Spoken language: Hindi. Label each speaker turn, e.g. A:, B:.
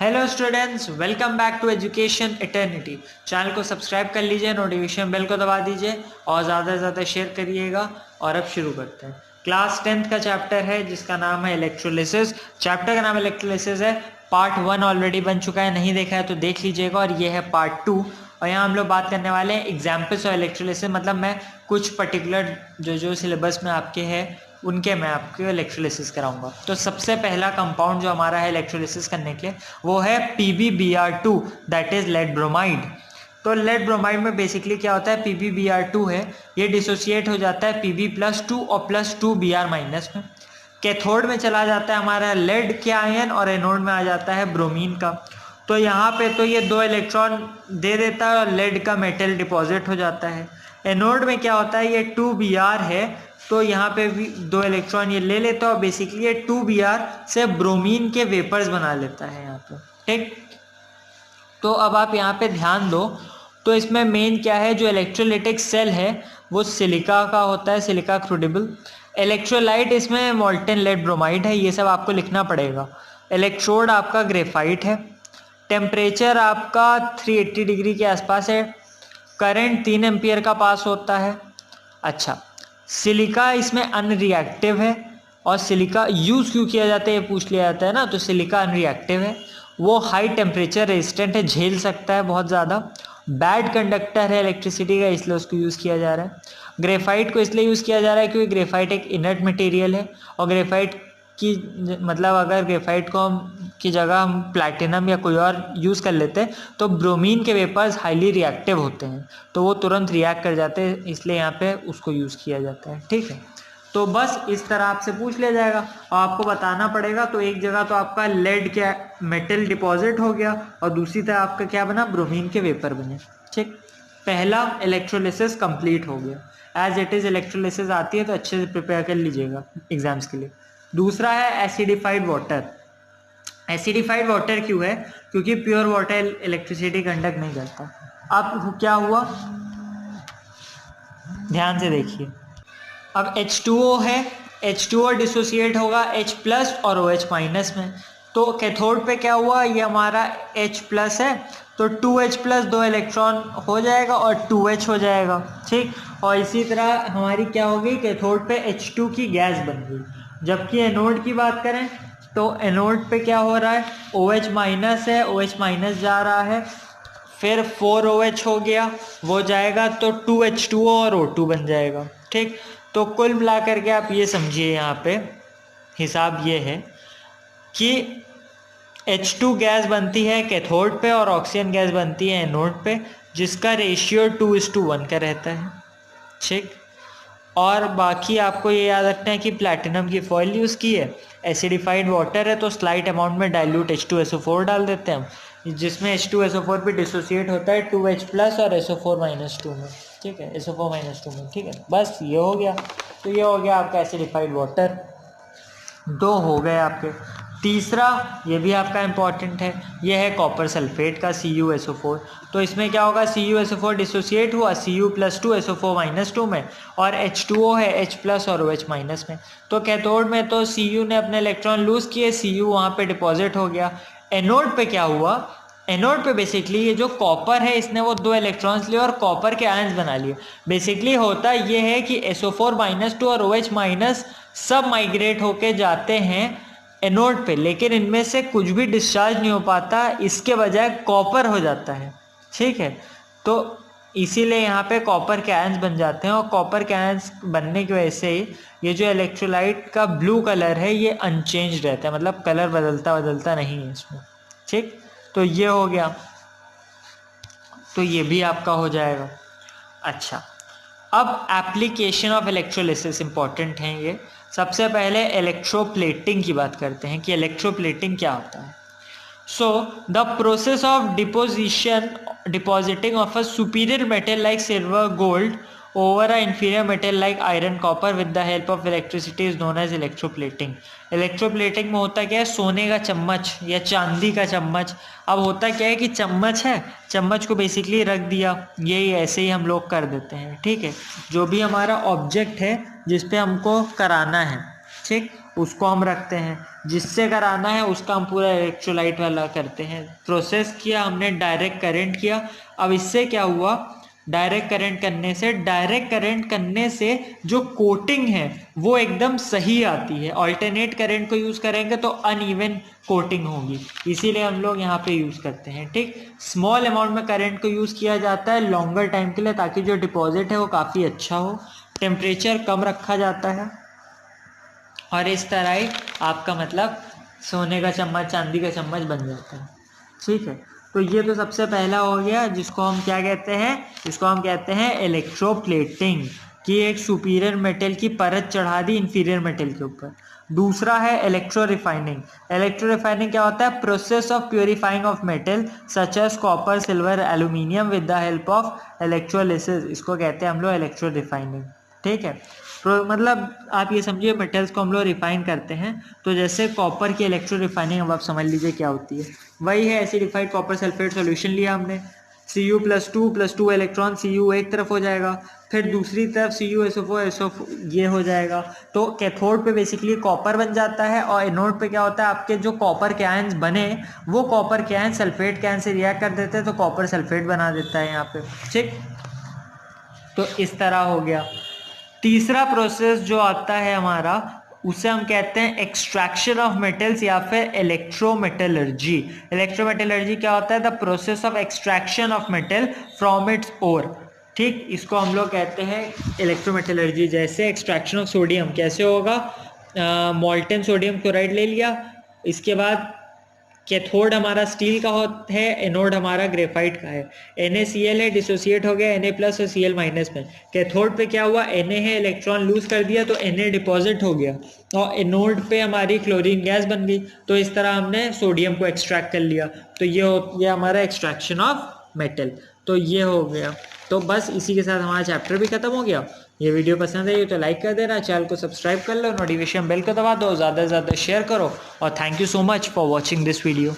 A: Hello students, welcome back to education eternity. Channel को सब्सक्राइब कर लीजिए, नोटिफिकेशन बेल को दबा दीजिए और ज़्यादा से ज़्यादा शेयर करिएगा। और अब शुरू करते हैं। क्लास 10th का चैप्टर है जिसका नाम है इलेक्ट्रोलिसिस। चैप्टर का नाम इलेक्ट्रोलिसिस है। पार्ट 1 ऑलरेडी बन चुका है, नहीं देखा है तो देख लीजिएगा। और ये है पार्ट 2। और यहाँ हम लोग बात करने वाले हैं एग्जाम्पल्स ऑफ इलेक्ट्रोलिसिस। मतलब मैं कुछ पर्टिकुलर जो सिलेबस में आपके है उनके मैं आपको इलेक्ट्रोलिसिस कराऊंगा। तो सबसे पहला कंपाउंड जो हमारा है इलेक्ट्रोलिसिस करने के लिए वो है PbBr2, that is lead bromide. तो लेड ब्रोमाइड में बेसिकली क्या होता है, PbBr2 है, ये डिसोसिएट हो जाता है Pb+2 और +2Br- में। कैथोड में चला जाता है हमारा लेड के आयन और एनोड में आ जाता है ब्रोमीन का। तो यहाँ पे तो ये 2 इलेक्ट्रॉन दे देता है और लेड का मेटल डिपॉजिट हो जाता है। एनोड में क्या होता है, ये 2Br है, तो यहाँ पे भी 2 इलेक्ट्रॉन ये ले लेता है और बेसिकली ये 2Br से ब्रोमीन के वेपर्स बना लेता है यहाँ पे। ठीक, तो अब आप यहाँ पे ध्यान दो। तो इसमें मेन क्या है, जो इलेक्ट्रोलिटिक सेल है वो सिलिका का होता है, सिलिका क्रूडिबल। इलेक्ट्रोलाइट इसमें मोल्टेन लेड ब्रोमाइड है, ये सब आपको लिखना पड़ेगा। इलेक्ट्रोड आपका ग्रेफाइट है। टेम्परेचर आपका 380 डिग्री के आसपास है। करंट 3 एम्पियर का पास होता है। अच्छा, सिलिका इसमें अनरिएक्टिव है। और सिलिका यूज़ क्यों किया जाता है ये पूछ लिया जाता है ना, तो सिलिका अनरिएक्टिव है, वो हाई टेम्परेचर रेजिस्टेंट है, झेल सकता है बहुत ज़्यादा। बैड कंडक्टर है इलेक्ट्रिसिटी का, इसलिए उसको यूज़ किया जा रहा है। ग्रेफाइट को इसलिए यूज़ किया जा रहा है क्योंकि ग्रेफाइट एक इनर्ट मटेरियल है। और ग्रेफाइट की मतलब अगर ग्रेफाइट को की जगह हम प्लैटिनम या कोई और यूज़ कर लेते हैं तो ब्रोमीन के वेपर्स हाईली रिएक्टिव होते हैं, तो वो तुरंत रिएक्ट कर जाते हैं, इसलिए यहाँ पे उसको यूज़ किया जाता है। ठीक है, तो बस इस तरह आपसे पूछ लिया जाएगा और आपको बताना पड़ेगा। तो एक जगह तो आपका लेड क्या मेटल डिपॉजिट हो गया और दूसरी तरह आपका क्या बना, ब्रोमीन के वेपर बने। ठीक, पहला इलेक्ट्रोलिसिस कंप्लीट हो गया। एज इट इज़ इलेक्ट्रोलिसिस आती है तो अच्छे से प्रिपेयर कर लीजिएगा एग्जाम्स के लिए। दूसरा है एसिडिफाइड वाटर। एसिडिफाइड वाटर क्यों है, क्योंकि प्योर वाटर इलेक्ट्रिसिटी कंडक्ट नहीं करता। अब क्या हुआ, ध्यान से देखिए। अब H2O है, H2O डिसोसिएट होगा H+ और OH- में। तो कैथोड पे क्या हुआ, ये हमारा H+ है, तो 2H+ 2 इलेक्ट्रॉन हो जाएगा और 2H हो जाएगा। ठीक, और इसी तरह हमारी क्या हो गई, कैथोड पे H2 की गैस बन गई। जबकि एनोड की बात करें तो एनोड पे क्या हो रहा है, OH- है, OH- जा रहा है, फिर 4OH हो गया, वो जाएगा तो 2H2O और O2 बन जाएगा। ठीक, तो कुल मिला करके आप ये समझिए, यहाँ पे हिसाब ये है कि H2 गैस बनती है कैथोड पे और ऑक्सीजन गैस बनती है एनोड पे, जिसका रेशियो 2:1 का रहता है। ठीक, और बाकी आपको ये याद रखना है कि प्लैटिनम की फॉइल यूज़ की है। एसिडिफाइड वाटर है तो स्लाइट अमाउंट में डाइल्यूट H2SO4 डाल देते हैं हम, जिसमें H2SO4 भी डिसोसिएट होता है 2H+ और SO4-2 में। ठीक है, SO4-2 में। ठीक है, बस ये हो गया। तो ये हो गया आपका एसिडिफाइड वाटर। 2 हो गए आपके। तीसरा, ये भी आपका इम्पॉर्टेंट है, ये है कॉपर सल्फेट का CuSO4। तो इसमें क्या होगा, CuSO4 डिसोसिएट हुआ Cu+2 SO4-2 में, और H2O है H+ और OH- में। तो कैथोड में तो Cu ने अपने इलेक्ट्रॉन लूज किए, Cu वहाँ पे डिपॉजिट हो गया। एनोड पे क्या हुआ, एनोड पे बेसिकली ये जो कॉपर है इसने वो 2 इलेक्ट्रॉन्स लिए और कॉपर के आयंस बना लिए। बेसिकली होता ये है कि SO4-2 और OH- सब माइग्रेट होके जाते हैं एनोड पे, लेकिन इनमें से कुछ भी डिस्चार्ज नहीं हो पाता, इसके बजाय कॉपर हो जाता है। ठीक है, तो इसीलिए यहाँ पे कॉपर के आयंस बन जाते हैं, और कॉपर के आयंस बनने की वजह से ये जो इलेक्ट्रोलाइट का ब्लू कलर है ये अनचेंज रहता है, मतलब कलर बदलता नहीं है इसमें। ठीक, तो ये हो गया, तो ये भी आपका हो जाएगा। अच्छा, अब एप्लीकेशन ऑफ इलेक्ट्रोलिसिस इंपॉर्टेंट हैं ये। सबसे पहले इलेक्ट्रोप्लेटिंग की बात करते हैं कि इलेक्ट्रोप्लेटिंग क्या होता है। So the process of depositing of a superior metal like silver, gold over a inferior metal like iron, copper with the help of electricity is known as electroplating. Electroplating में होता क्या है, सोने का चम्मच या चांदी का चम्मच। अब होता क्या है कि चम्मच है, चम्मच को बेसिकली रख दिया, यही ऐसे ही हम लोग कर देते हैं। ठीक है, जो भी हमारा ऑब्जेक्ट है जिस पे हमको कराना है, ठीक, उसको हम रखते हैं, जिससे कराना है उसका हम पूरा इलेक्ट्रोलाइट वाला करते हैं। प्रोसेस किया हमने, डायरेक्ट करंट किया। अब इससे क्या हुआ, डायरेक्ट करंट करने से जो कोटिंग है वो एकदम सही आती है। अल्टरनेट करंट को यूज़ करेंगे तो अनइवन कोटिंग होगी, इसीलिए हम लोग यहाँ पे यूज़ करते हैं। ठीक, स्मॉल अमाउंट में करंट को यूज़ किया जाता है लॉन्गर टाइम के लिए, ताकि जो डिपॉजिट है वो काफ़ी अच्छा हो। टेम्परेचर कम रखा जाता है और इस तरह ही आपका मतलब सोने का चम्मच, चांदी का चम्मच बन जाता है। ठीक है, तो ये तो सबसे पहला हो गया, जिसको हम क्या कहते हैं, इसको हम कहते हैं इलेक्ट्रोप्लेटिंग, कि एक सुपीरियर मेटल की परत चढ़ा दी इंफीरियर मेटल के ऊपर। दूसरा है इलेक्ट्रो रिफाइनिंग। इलेक्ट्रो रिफाइनिंग क्या होता है, process of purifying of metal such as copper, silver, aluminium with the help of electrolysis, इसको कहते हैं हम लोग इलेक्ट्रो रिफाइनिंग। ठीक है, तो मतलब आप ये समझिए मेटल्स को हम लोग रिफाइन करते हैं। तो जैसे कॉपर की इलेक्ट्रो रिफाइनिंग, अब आप समझ लीजिए क्या होती है। वही है, एसिडिफाइड कॉपर सल्फेट सॉल्यूशन लिया हमने, Cu+2 इलेक्ट्रॉन, Cu एक तरफ हो जाएगा, फिर दूसरी तरफ CuSO4 ये हो जाएगा। तो कैथोड पे बेसिकली कॉपर बन जाता है और एनोड पे क्या होता है, आपके जो कॉपर के आयंस बने वो कॉपर के आयंस सल्फेट के आयन से रिएक्ट कर देते हैं, तो कॉपर सल्फेट बना देता है यहाँ पे। ठीक, तो इस तरह हो गया। तीसरा प्रोसेस जो आता है हमारा, उसे हम कहते हैं एक्सट्रैक्शन ऑफ मेटल्स या फिर इलेक्ट्रोमेटलर्जी। इलेक्ट्रोमेटलर्जी क्या होता है, the process of extraction of metal from its ore. ठीक, इसको हम लोग कहते हैं इलेक्ट्रोमेटलर्जी। जैसे एक्सट्रैक्शन ऑफ सोडियम कैसे होगा, मोल्टन सोडियम क्लोराइड ले लिया, इसके बाद कैथोड हमारा स्टील का है, एनोड हमारा ग्रेफाइट का है, NaCl है, डिसोसिएट हो गया Na+ और Cl- में। कैथोड पे क्या हुआ, Na है, इलेक्ट्रॉन लूज कर दिया तो Na डिपॉजिट हो गया और एनोड पे हमारी क्लोरीन गैस बन गई। तो इस तरह हमने सोडियम को एक्सट्रैक्ट कर लिया। तो ये हमारा एक्सट्रैक्शन ऑफ मेटल, तो ये हो गया। तो बस इसी के साथ हमारा चैप्टर भी खत्म हो गया। ये वीडियो पसंद आई तो लाइक कर देना, चैनल को सब्सक्राइब कर लो, नोटिफिकेशन बेल को दबा दो, ज़्यादा से ज़्यादा शेयर करो और thank you so much for watching this video.